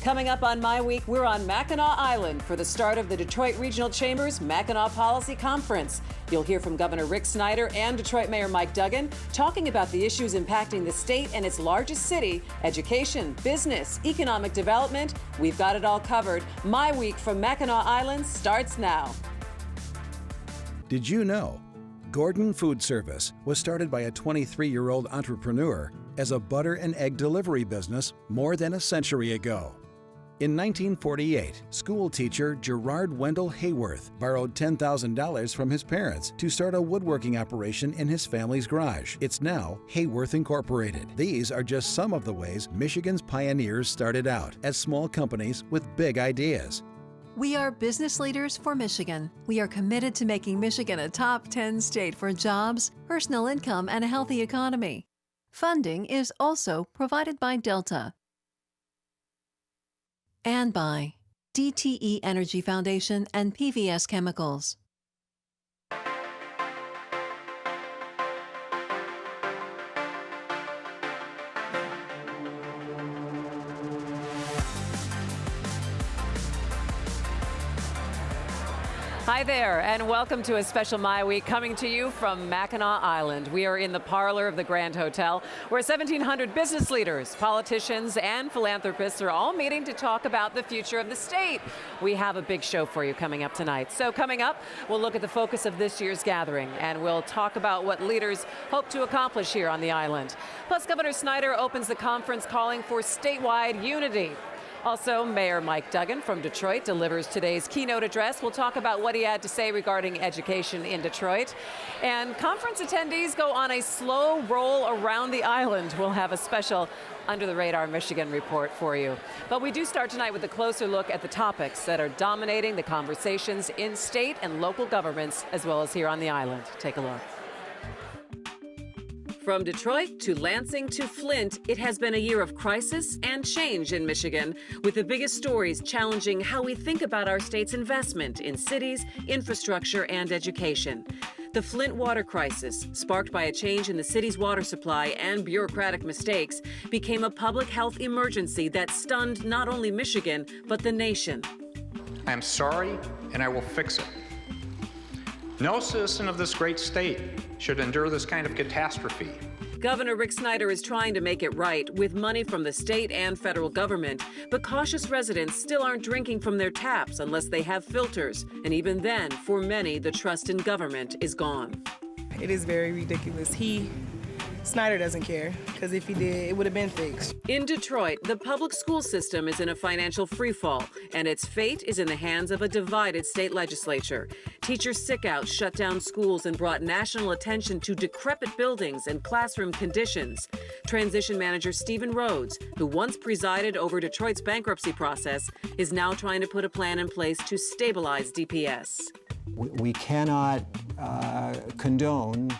Coming up on MiWeek, we're on Mackinac Island for the start of the Detroit Regional Chamber's Mackinac Policy Conference. You'll hear from Governor Rick Snyder and Detroit Mayor Mike Duggan talking about the issues impacting the state and its largest city: education, business, economic development. We've got it all covered. MiWeek from Mackinac Island starts now. Did you know Gordon Food Service was started by a 23-year-old entrepreneur as a butter and egg delivery business more than a century ago? In 1948, school teacher Gerard Wendell Hayworth borrowed $10,000 from his parents to start a woodworking operation in his family's garage. It's now Hayworth Incorporated. These are just some of the ways Michigan's pioneers started out as small companies with big ideas. We are business leaders for Michigan. We are committed to making Michigan a top 10 state for jobs, personal income, and a healthy economy. Funding is also provided by Delta and by DTE Energy Foundation and PVS Chemicals. Hi there, and welcome to a special MiWeek coming to you from Mackinac Island. We are in the parlor of the Grand Hotel, where 1,700 business leaders, politicians, and philanthropists are all meeting to talk about the future of the state. We have a big show for you coming up tonight. So coming up, we'll look at the focus of this year's gathering, and we'll talk about what leaders hope to accomplish here on the island. Plus, Governor Snyder opens the conference calling for statewide unity. Also, Mayor Mike Duggan from Detroit delivers today's keynote address. We'll talk about what he had to say regarding education in Detroit. And conference attendees go on a slow roll around the island. We'll have a special Under the Radar Michigan report for you. But we do start tonight with a closer look at the topics that are dominating the conversations in state and local governments, as well as here on the island. Take a look. From Detroit to Lansing to Flint, it has been a year of crisis and change in Michigan, with the biggest stories challenging how we think about our state's investment in cities, infrastructure, and education. The Flint water crisis, sparked by a change in the city's water supply and bureaucratic mistakes, became a public health emergency that stunned not only Michigan, but the nation. I am sorry, and I will fix it. No citizen of this great state should endure this kind of catastrophe. Governor Rick Snyder is trying to make it right with money from the state and federal government, but cautious residents still aren't drinking from their taps unless they have filters. And even then, for many, the trust in government is gone. It is very ridiculous. Snyder doesn't care, because if he did, it would have been fixed. In Detroit, the public school system is in a financial freefall, and its fate is in the hands of a divided state legislature. Teacher sickouts shut down schools and brought national attention to decrepit buildings and classroom conditions. Transition manager Stephen Rhodes, who once presided over Detroit's bankruptcy process, is now trying to put a plan in place to stabilize DPS. We cannot condone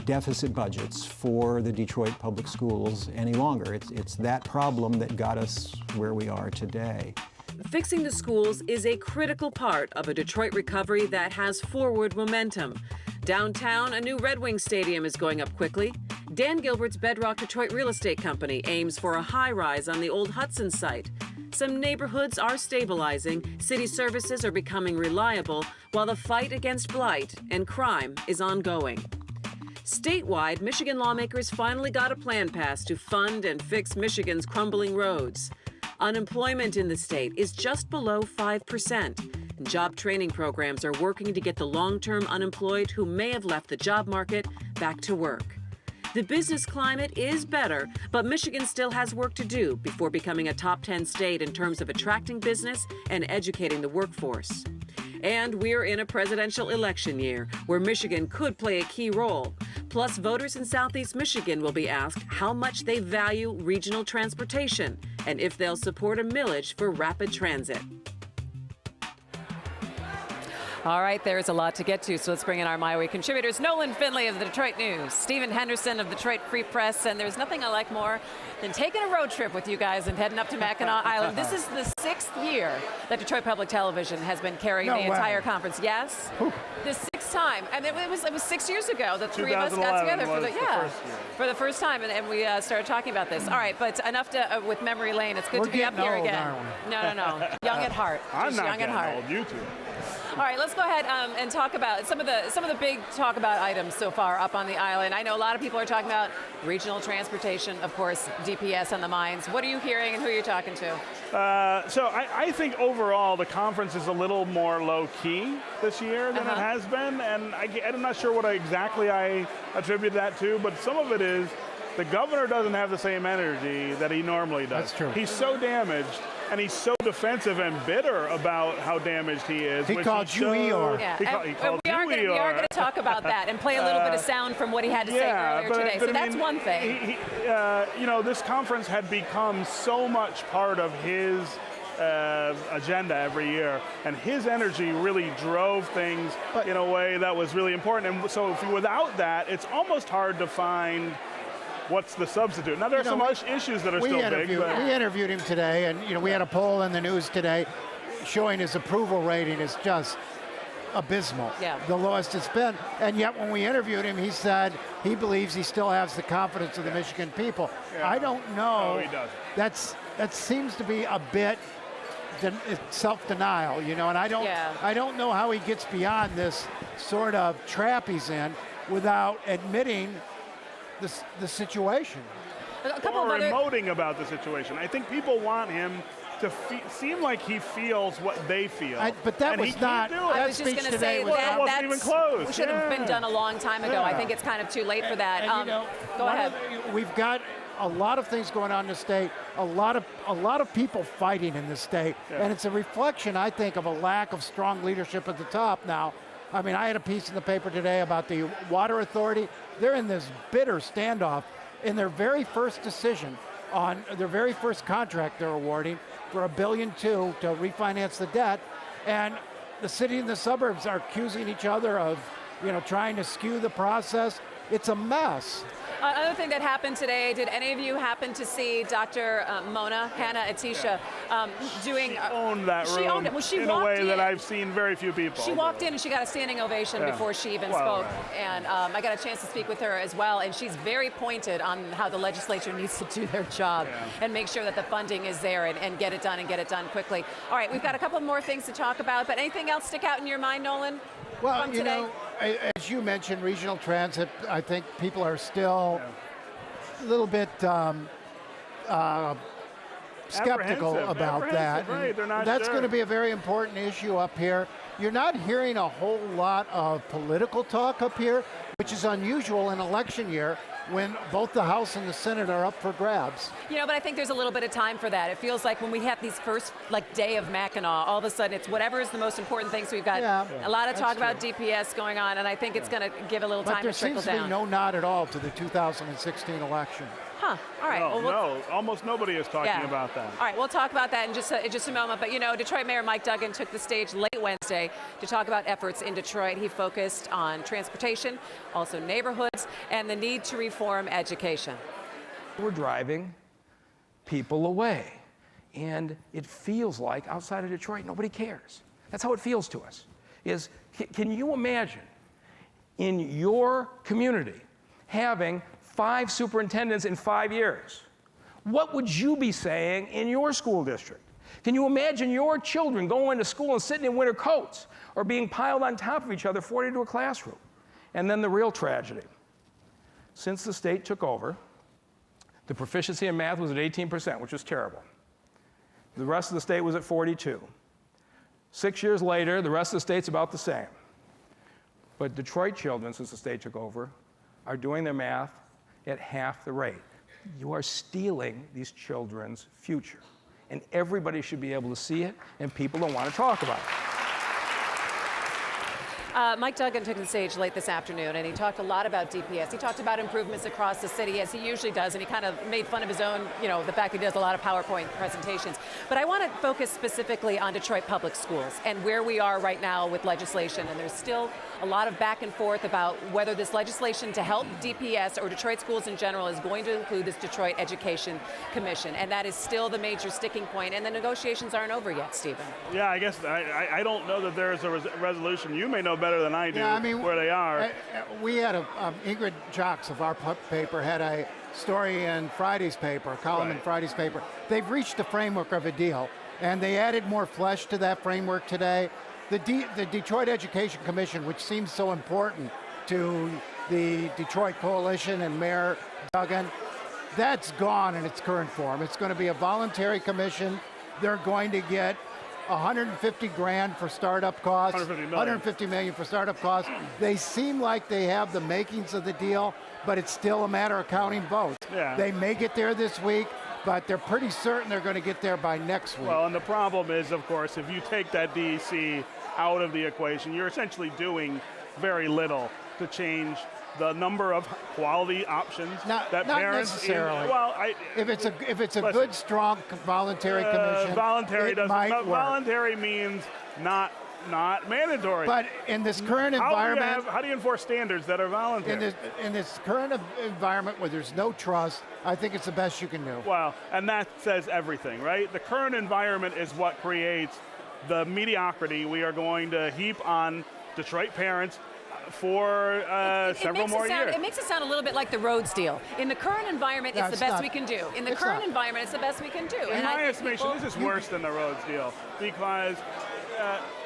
deficit budgets for the Detroit public schools any longer. It's that problem that got us where we are today. Fixing the schools is a critical part of a Detroit recovery that has forward momentum. Downtown, a new Red Wings stadium is going up quickly. Dan Gilbert's Bedrock Detroit Real Estate Company aims for a high-rise on the old Hudson site. Some neighborhoods are stabilizing, city services are becoming reliable, while the fight against blight and crime is ongoing. Statewide, Michigan lawmakers finally got a plan passed to fund and fix Michigan's crumbling roads. Unemployment in the state is just below 5%. And job training programs are working to get the long-term unemployed who may have left the job market back to work. The business climate is better, but Michigan still has work to do before becoming a top 10 state in terms of attracting business and educating the workforce. And we're in a presidential election year where Michigan could play a key role. Plus, voters in Southeast Michigan will be asked how much they value regional transportation and if they'll support a millage for rapid transit. All right, there's a lot to get to, so let's bring in our MiWeek contributors. Nolan Finley of the Detroit News, Stephen Henderson of Detroit Free Press, and there's nothing I like more than taking a road trip with you guys and heading up to Mackinac Island. This is the 6th year that Detroit Public Television has been carrying the entire conference. Yes? Whew. The 6th time, and it was 6 years ago that three of us got together for the first time, and we started talking about this. All right, but enough with memory lane. It's good to be up here again. No. Young at heart. I'm not young at heart. old. You two. All right, let's go ahead and talk about some of the big talk about items so far up on the island. I know a lot of people are talking about regional transportation, of course, DPS on the minds. What are you hearing and who are you talking to? So I think overall the conference is a little more low-key this year than it has been, and I'm not sure what exactly I attribute that to, but some of it is the governor doesn't have the same energy that he normally does. That's true. He's so damaged, and he's so defensive and bitter about how damaged he is. He called you Eeyore. Yeah. He called we are going to talk about that and play a little bit of sound from what he had to say earlier today. So that's one thing. This conference had become so much part of his agenda every year, and his energy really drove things in a way that was really important. And so without that, it's almost hard to find what's the substitute. Now, there are some issues that are still big. We interviewed him today, and we had a poll in the news today showing his approval rating is just abysmal. Yeah. The lowest it's been. And yet when we interviewed him, he said he believes he still has the confidence of the Michigan people. Yeah. I don't know. No, he doesn't. That seems to be a bit self-denial, and I don't know how he gets beyond this sort of trap he's in without admitting the situation. Or emoting about the situation. I think people want him to seem like he feels what they feel. But that was not. I was just going to say that wasn't even close. Should have been done a long time ago. I think it's kind of too late for that. Go ahead. We've got a lot of things going on in the state. A lot of people fighting in the state, and it's a reflection, I think, of a lack of strong leadership at the top now. I mean, I had a piece in the paper today about the Water Authority. They're in this bitter standoff in their very first decision on their very first contract they're awarding for $1.2 billion to refinance the debt. And the city and the suburbs are accusing each other of, trying to skew the process. It's a mess. Another thing that happened today, did any of you happen to see Dr. Hannah Atisha doing... She owned that room owned it. Well, she in a way that I've seen very few people. She walked in and she got a standing ovation before she even spoke. Right. And I got a chance to speak with her as well. And she's very pointed on how the legislature needs to do their job and make sure that the funding is there and get it done and get it done quickly. All right, we've got a couple more things to talk about. But anything else stick out in your mind, Nolan? Well, as you mentioned, regional transit, I think people are still a little bit skeptical about that. Right. They're not That's sure. going to be a very important issue up here. You're not hearing a whole lot of political talk up here, which is unusual in election year when both the House and the Senate are up for grabs. But I think there's a little bit of time for that. It feels like when we have these first day of Mackinac, all of a sudden it's whatever is the most important thing. So we've got a lot of talk about DPS going on, and I think it's going to give a little time to trickle down. But there seems to be no nod at all to the 2016 election. Huh. All right. No, almost nobody is talking about that. All right, we'll talk about that in just a moment. But Detroit Mayor Mike Duggan took the stage late Wednesday to talk about efforts in Detroit. He focused on transportation, also neighborhoods, and the need to reform education. We're driving people away, and it feels like outside of Detroit nobody cares. That's how it feels to us. Can you imagine in your community having 5 superintendents in 5 years? What would you be saying in your school district? Can you imagine your children going to school and sitting in winter coats or being piled on top of each other 40 to a classroom? And then the real tragedy. Since the state took over, the proficiency in math was at 18%, which was terrible. The rest of the state was at 42. 6 years later, the rest of the state's about the same. But Detroit children, since the state took over, are doing their math at half the rate. You are stealing these children's future. And everybody should be able to see it, and people don't want to talk about it. Mike Duggan took the stage late this afternoon, and he talked a lot about DPS. He talked about improvements across the city, as he usually does, and he kind of made fun of his own, the fact that he does a lot of PowerPoint presentations. But I want to focus specifically on Detroit Public Schools and where we are right now with legislation. And there's still a lot of back and forth about whether this legislation to help DPS or Detroit schools in general is going to include this Detroit Education Commission. And that is still the major sticking point, and the negotiations aren't over yet, Stephen. Yeah, I guess I don't know that there is a resolution. You may know better than I do where they are. We had Ingrid Jocks of our paper had a story in Friday's paper, a column in Friday's paper. They've reached the framework of a deal, and they added more flesh to that framework today. The Detroit Education Commission, which seems so important to the Detroit Coalition and Mayor Duggan, that's gone in its current form. It's going to be a voluntary commission. They're going to get $150 grand for startup costs, $150 million for startup costs. They seem like they have the makings of the deal, but it's still a matter of counting votes. Yeah. They may get there this week, but they're pretty certain they're going to get there by next week. Well, and the problem is, of course, if you take that DEC out of the equation, you're essentially doing very little to change the number of quality options that not parents necessarily. If it's a listen, good, strong voluntary commission, voluntary it might work. Voluntary means not mandatory. But in this current environment, how do you enforce standards that are voluntary? In this current environment where there's no trust, I think it's the best you can do. Well, and that says everything, right? The current environment is what creates the mediocrity we are going to heap on Detroit parents for several more years. It makes it sound a little bit like the roads deal. In the current environment, it's the best we can do. In the current environment, it's the best we can do. In my estimation, this is worse than the roads deal, because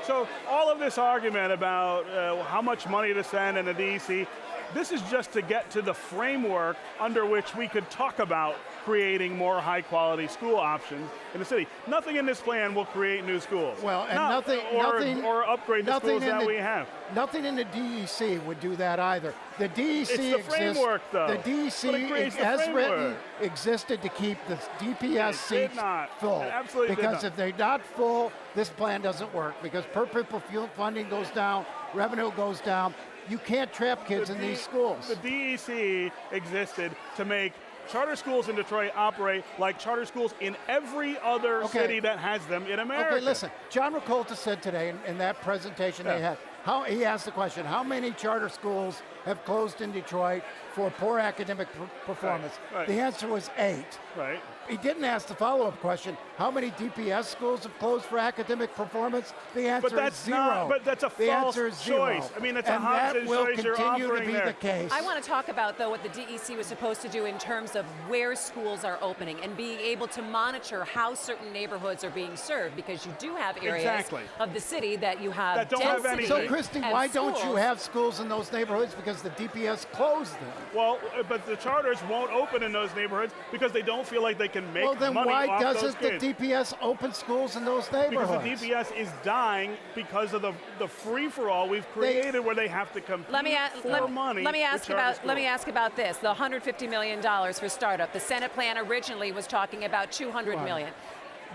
so all of this argument about how much money to send in the DEC, this is just to get to the framework under which we could talk about creating more high-quality school options in the city. Nothing in this plan will create new schools. Well, and or upgrade the schools that we have. Nothing in the DEC would do that either. The DEC it's the framework, though. The DEC, as written, existed to keep the DPS seats full. It absolutely because did not. if they're not full, this plan doesn't work. Because per pupil funding goes down, revenue goes down. You can't trap kids in these schools. The DEC existed to make charter schools in Detroit operate like charter schools in every other city that has them in America. Okay, listen. John Ricolta said today in that presentation they had, he asked the question, how many charter schools have closed in Detroit for poor academic performance? Right. The answer was 8. Right. He didn't ask the follow-up question, how many DPS schools have closed for academic performance? The answer is 0. But that's a false choice. I mean, it's a Hobson choice you're offering there. And that will continue to be the case. I want to talk about, though, what the DEC was supposed to do in terms of where schools are opening and being able to monitor how certain neighborhoods are being served, because you do have areas of the city that you have that don't have anything. So, Christy, why don't you have schools in those neighborhoods? Because the DPS closed them. Well, but the charters won't open in those neighborhoods because they don't feel like they can make money off those kids. Well, then why doesn't the DPS open schools in those neighborhoods? Because the DPS is dying because of the free-for-all we've created where they have to compete for money. Let me ask about this, the $150 million for startup. The Senate plan originally was talking about $200 million.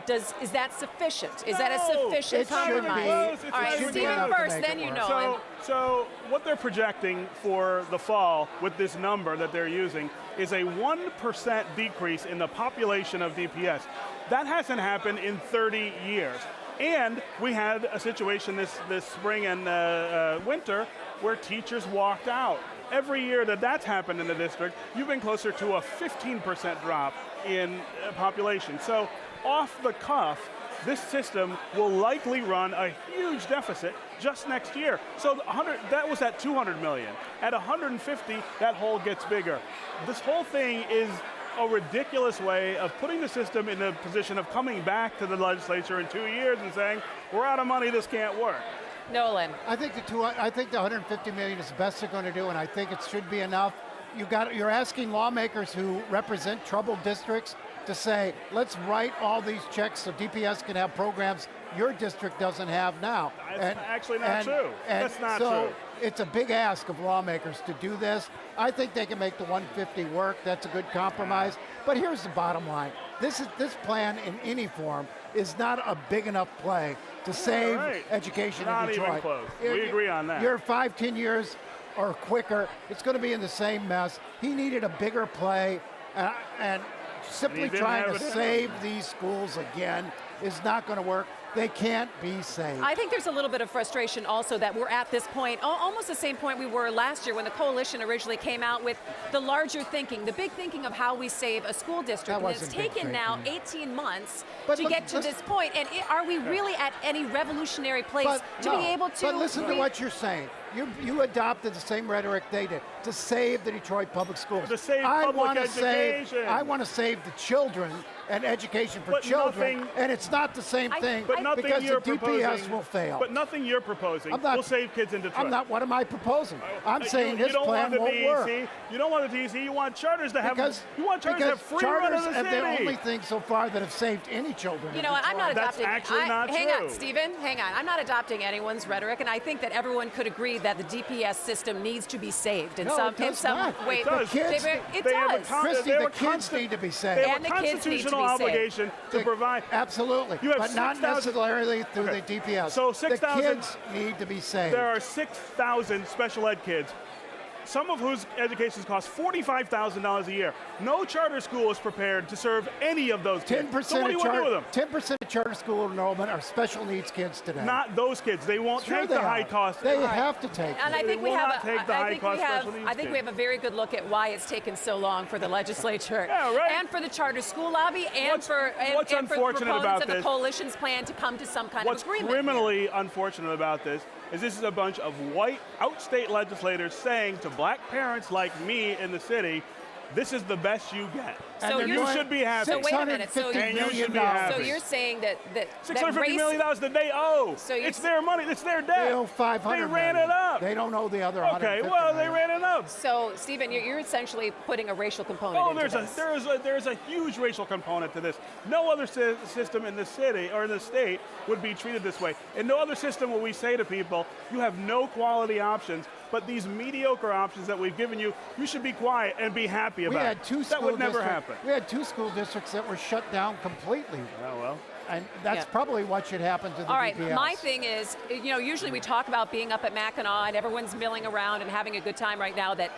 Is that sufficient? Is that a sufficient compromise? All right, Stephen first, then you know. So what they're projecting for the fall with this number that they're using is a 1% decrease in the population of DPS. That hasn't happened in 30 years. And we had a situation this spring and winter where teachers walked out. Every year that's happened in the district, you've been closer to a 15% drop in population. So off the cuff, this system will likely run a huge deficit just next year. So that was at 200 million. At 150, that hole gets bigger. This whole thing is a ridiculous way of putting the system in the position of coming back to the legislature in 2 years and saying, we're out of money, this can't work. Nolan. I think the $150 million is the best they're going to do, and I think it should be enough. You're asking lawmakers who represent troubled districts to say, let's write all these checks so DPS can have programs your district doesn't have now. That's actually not true. That's not true. It's a big ask of lawmakers to do this. I think they can make the 150 work. That's a good compromise. But here's the bottom line. This plan in any form is not a big enough play to save education in Detroit. Not even close. We agree on that. You're 5-10 years or quicker, it's going to be in the same mess. He needed a bigger play, and simply trying to save these schools again is not going to work. They can't be saved. I think there's a little bit of frustration also that we're at this point, almost the same point we were last year when the coalition originally came out with the larger thinking, the big thinking of how we save a school district. And it's taken now 18 months to get to this point. And are we really at any revolutionary place to be able to? But listen to what you're saying. You adopted the same rhetoric they did to save the Detroit public schools. To save public education. I want to save the children and education for children, and it's not the same thing because the DPS will fail. But nothing you're proposing will save kids in Detroit. What am I proposing? I'm saying his plan won't work. You don't want the DEC. You want charters to have. You want charters to have free run of the city. They're the only thing so far that have saved any children. You know what? I'm not adopting. That's actually not true. Hang on, Stephen. Hang on. I'm not adopting anyone's rhetoric, and I think that everyone could agree that the DPS system needs to be saved in some way. It does. It does. Christy, the kids need to be saved. They have a constitutional obligation to provide. Absolutely, but not necessarily through the DPS. So the kids need to be saved. There are 6,000 special ed kids, some of whose educations cost $45,000 a year. No charter school is prepared to serve any of those kids. 10% so what do you want to do with them? 10% of charter school enrollment are special needs kids today. Not those kids. They won't take the high cost. They have to take. And I think we have. I think we have a very good look at why it's taken so long for the legislature and for the charter school lobby and for the proponents of the coalition's plan to come to some kind of agreement. What's criminally unfortunate about this is a bunch of white outstate legislators saying to black parents like me in the city, this is the best you get. So you should be happy. So wait a minute. So you should be happy. So you're saying that $650 million that they owe. So it's their money. It's their debt. They owe $500 They ran it up. They don't owe the other $150 Okay, well, they ran it up. So, Stephen, you're essentially putting a racial component into this. There's a huge racial component to this. No other system in the city or in the state would be treated this way. In no other system will we say to people, you have no quality options, but these mediocre options that we've given you, you should be quiet and be happy about. We had two that would never happen. We had 2 school districts that were shut down completely. Oh, well. And that's probably what should happen to the All right, DPS. my thing is, usually we talk about being up at Mackinac and everyone's milling around and having a good time right now, that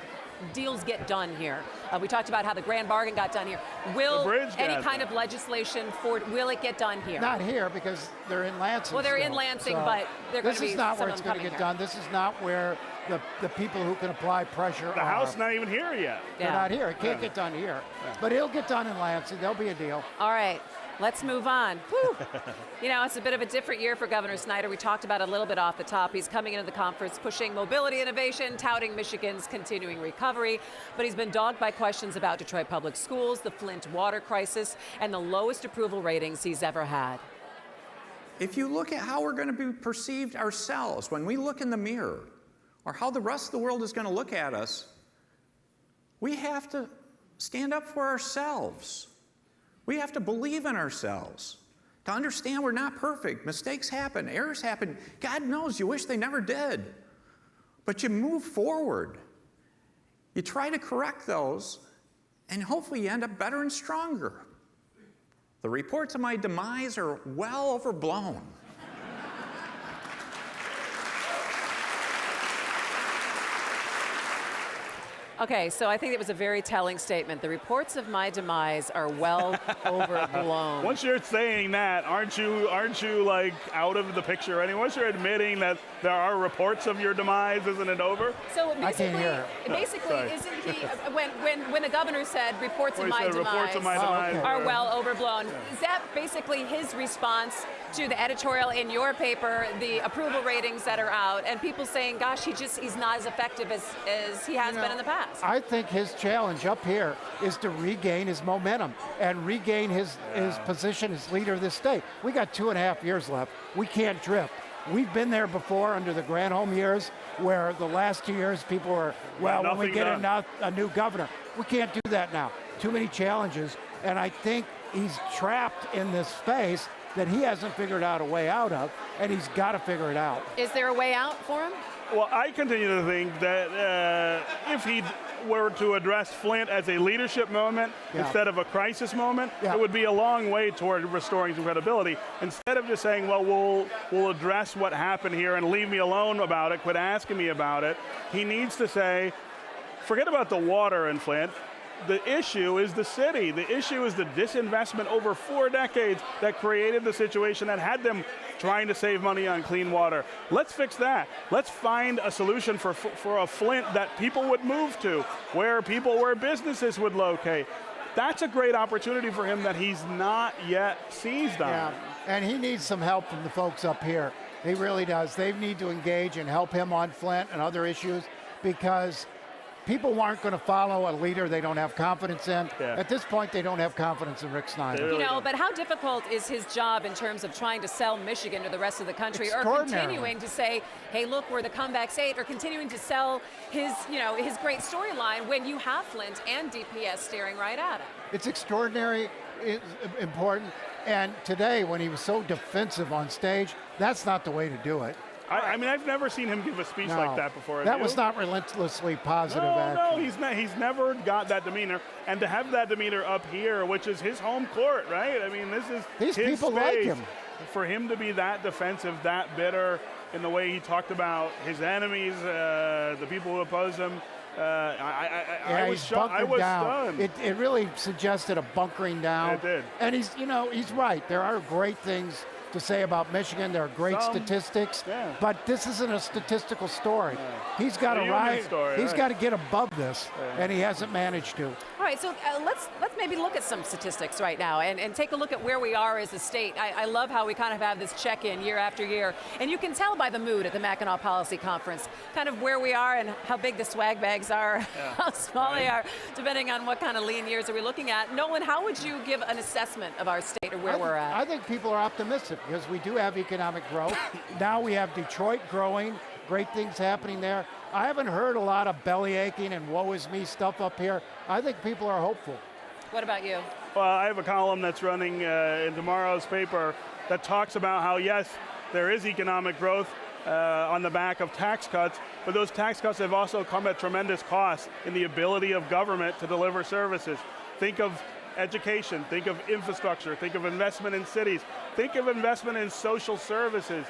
deals get done here. We talked about how the grand bargain got done here. Will any kind of legislation will it get done here? Not here, because they're in Lansing. Well, they're in Lansing, but they're going to be. This is not where it's going to get done. This is not where the people who can apply pressure The House not even here yet. They're not here. It can't get done here. But it'll get done in Lansing. There'll be a deal. All right. Let's move on. Whew. It's a bit of a different year for Governor Snyder. We talked about it a little bit off the top. He's coming into the conference pushing mobility innovation, touting Michigan's continuing recovery. But he's been dogged by questions about Detroit public schools, the Flint water crisis, and the lowest approval ratings he's ever had. If you look at how we're going to be perceived ourselves when we look in the mirror, or how the rest of the world is going to look at us, we have to stand up for ourselves. We have to believe in ourselves, to understand we're not perfect. Mistakes happen, errors happen. God knows you wish they never did. But you move forward. You try to correct those, and hopefully you end up better and stronger. The reports of my demise are well overblown. Okay, so I think it was a very telling statement. The reports of my demise are well overblown. Once you're saying that, aren't you like out of the picture anymore? Once you're admitting that there are reports of your demise, isn't it over? So basically, isn't he when the governor said reports of my demise are well overblown? Is that basically his response to the editorial in your paper, the approval ratings that are out, and people saying, gosh, he's not as effective as he has been in the past? I think his challenge up here is to regain his momentum and regain his position as leader of this state. We got 2.5 years left. We can't drift. We've been there before under the Granholm years, where the last 2 years people were, when we get a new governor. We can't do that now. Too many challenges. And I think he's trapped in this space that he hasn't figured out a way out of, and he's got to figure it out. Is there a way out for him? Well, I continue to think that if he were to address Flint as a leadership moment instead of a crisis moment, it would be a long way toward restoring some credibility. Instead of just saying, well, we'll address what happened here and leave me alone about it, quit asking me about it, he needs to say, forget about the water in Flint. The issue is the city. The issue is the disinvestment over 4 decades that created the situation that had them trying to save money on clean water. Let's fix that. Let's find a solution for a Flint that people would move to, where businesses would locate. That's a great opportunity for him that he's not yet seized on. Yeah, and he needs some help from the folks up here. He really does. They need to engage and help him on Flint and other issues, because people aren't going to follow a leader they don't have confidence in. Yeah. At this point, they don't have confidence in Rick Snyder. You know, but how difficult is his job in terms of trying to sell Michigan to the rest of the country, or continuing to say, hey, look, we're the comeback state, or continuing to sell his, his great storyline when you have Flint and DPS staring right at him? It's extraordinary, important, and today, when he was so defensive on stage, that's not the way to do it. I mean, I've never seen him give a speech like that before. That was not relentlessly positive No, action. he's never got that demeanor. And to have that demeanor up here, which is his home court, right? I mean, this is these his people space. Like him. For him to be that defensive, that bitter in the way he talked about his enemies, the people who oppose him, I was stunned. It really suggested a bunkering down. It did. And he's right. There are great things to say about Michigan. There are great statistics, but this isn't a statistical story. He's got to rise. He's got to get above this, and he hasn't managed to. All right, so let's maybe look at some statistics right now and take a look at where we are as a state. I love how we kind of have this check-in year after year, and you can tell by the mood at the Mackinac Policy Conference kind of where we are and how big the swag bags are, how small they are, depending on what kind of lean years are we looking at. Nolan, how would you give an assessment of our state or where we're at? I think people are optimistic because we do have economic growth. Now we have Detroit growing, great things happening there. I haven't heard a lot of belly aching and woe is me stuff up here. I think people are hopeful. What about you? Well, I have a column that's running in tomorrow's paper that talks about how, yes, there is economic growth on the back of tax cuts, but those tax cuts have also come at tremendous cost in the ability of government to deliver services. Think of education, think of infrastructure, think of investment in cities, think of investment in social services.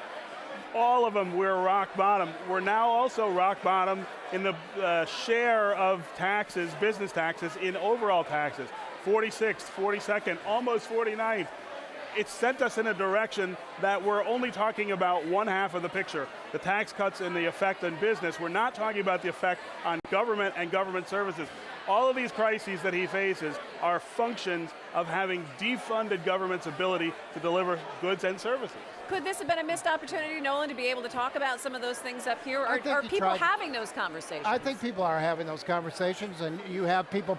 All of them, we're rock bottom. We're now also rock bottom in the share of taxes, business taxes, in overall taxes. 46th, 42nd, almost 49th. It's sent us in a direction that we're only talking about one half of the picture, the tax cuts and the effect on business. We're not talking about the effect on government and government services. All of these crises that he faces are functions of having defunded government's ability to deliver goods and services. Could this have been a missed opportunity, Nolan, to be able to talk about some of those things up here? Or are people having those conversations? I think people are having those conversations, and you have people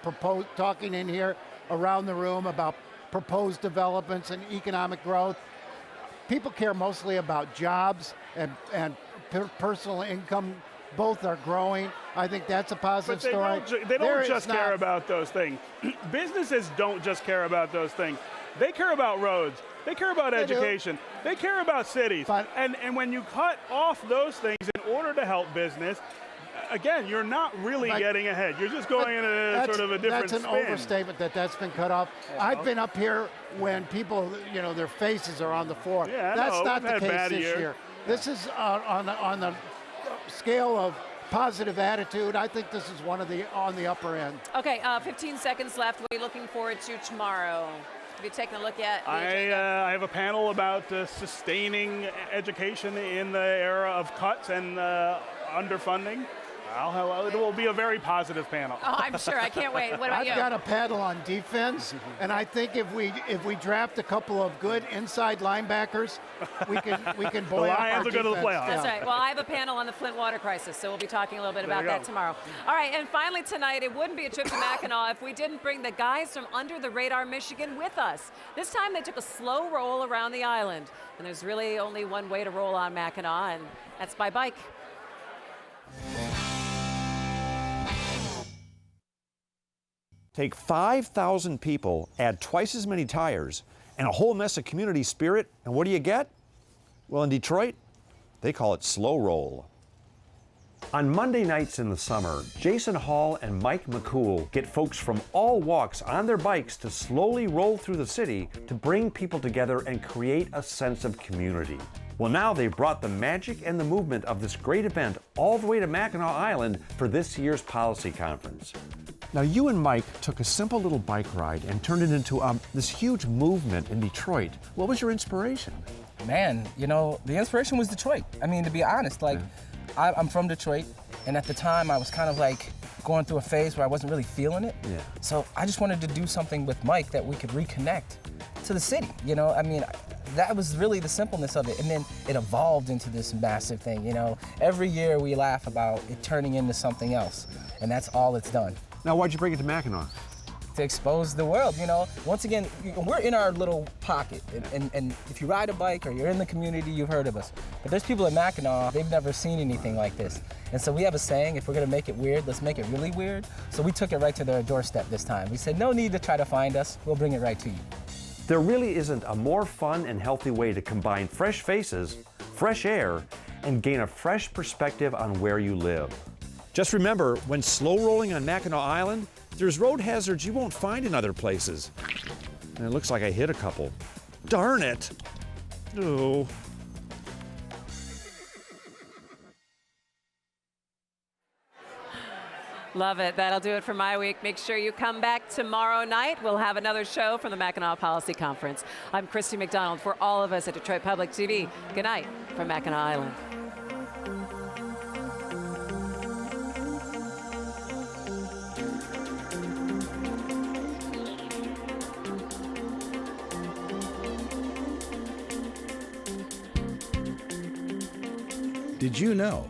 talking in here around the room about proposed developments and economic growth. People care mostly about jobs and personal income. Both are growing. I think that's a positive story. They don't just care about those things. Businesses don't just care about those things. They care about roads. They care about education. They care about cities. And when you cut off those things in order to help business, again, you're not really getting ahead. You're just going in a sort of a different spin. That's an overstatement that's been cut off. I've been up here when people, their faces are on the floor. Yeah, that's not the case this year. This is on the scale of positive attitude. I think this is one of on the upper end. Okay, 15 seconds left. What are you looking forward to tomorrow? Have you taken a look at? I have a panel about sustaining education in the era of cuts and underfunding. It will be a very positive panel. Oh, I'm sure. I can't wait. What about you? I've got a panel on defense, and I think if we draft a couple of good inside linebackers, we can buoy up our defense. The Lions will go to the playoffs. That's right. Well, I have a panel on the Flint water crisis, so we'll be talking a little bit about that tomorrow. All right, and finally tonight, it wouldn't be a trip to Mackinac if we didn't bring the guys from Under the Radar Michigan with us. This time they took a slow roll around the island, and there's really only one way to roll on Mackinac, and that's by bike. Take 5,000 people, add twice as many tires, and a whole mess of community spirit, and what do you get? Well, in Detroit, they call it slow roll. On Monday nights in the summer, Jason Hall and Mike McCool get folks from all walks on their bikes to slowly roll through the city to bring people together and create a sense of community. Well, now they've brought the magic and the movement of this great event all the way to Mackinac Island for this year's policy conference. Now, you and Mike took a simple little bike ride and turned it into this huge movement in Detroit. What was your inspiration? Man, you know, the inspiration was Detroit. I mean, to be honest, like, I'm from Detroit, and at the time I was kind of like going through a phase where I wasn't really feeling it. Yeah. So I just wanted to do something with Mike that we could reconnect to the city, you know? I mean, that was really the simpleness of it. And then it evolved into this massive thing, you know? Every year we laugh about it turning into something else, and that's all it's done. Now, why'd you bring it to Mackinac? To expose the world, you know? Once again, we're in our little pocket, and if you ride a bike or you're in the community, you've heard of us. But there's people in Mackinac, they've never seen anything like this. And so we have a saying, if we're gonna make it weird, let's make it really weird. So we took it right to their doorstep this time. We said, no need to try to find us, we'll bring it right to you. There really isn't a more fun and healthy way to combine fresh faces, fresh air, and gain a fresh perspective on where you live. Just remember, when slow rolling on Mackinac Island, there's road hazards you won't find in other places. And it looks like I hit a couple. Darn it! Oh. Love it. That'll do it for MiWeek. Make sure you come back tomorrow night. We'll have another show from the Mackinac Policy Conference. I'm Christy McDonald. For all of us at Detroit Public TV, good night from Mackinac Island. Did you know?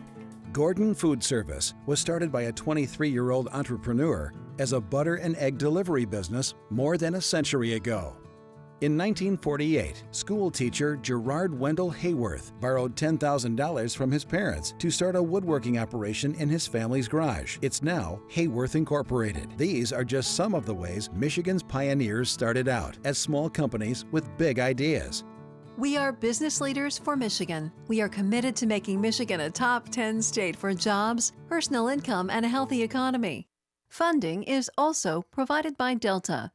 Gordon Food Service was started by a 23-year-old entrepreneur as a butter and egg delivery business more than a century ago. In 1948, school teacher Gerard Wendell Hayworth borrowed $10,000 from his parents to start a woodworking operation in his family's garage. It's now Hayworth Incorporated. These are just some of the ways Michigan's pioneers started out as small companies with big ideas. We are business leaders for Michigan. We are committed to making Michigan a top 10 state for jobs, personal income, and a healthy economy. Funding is also provided by Delta.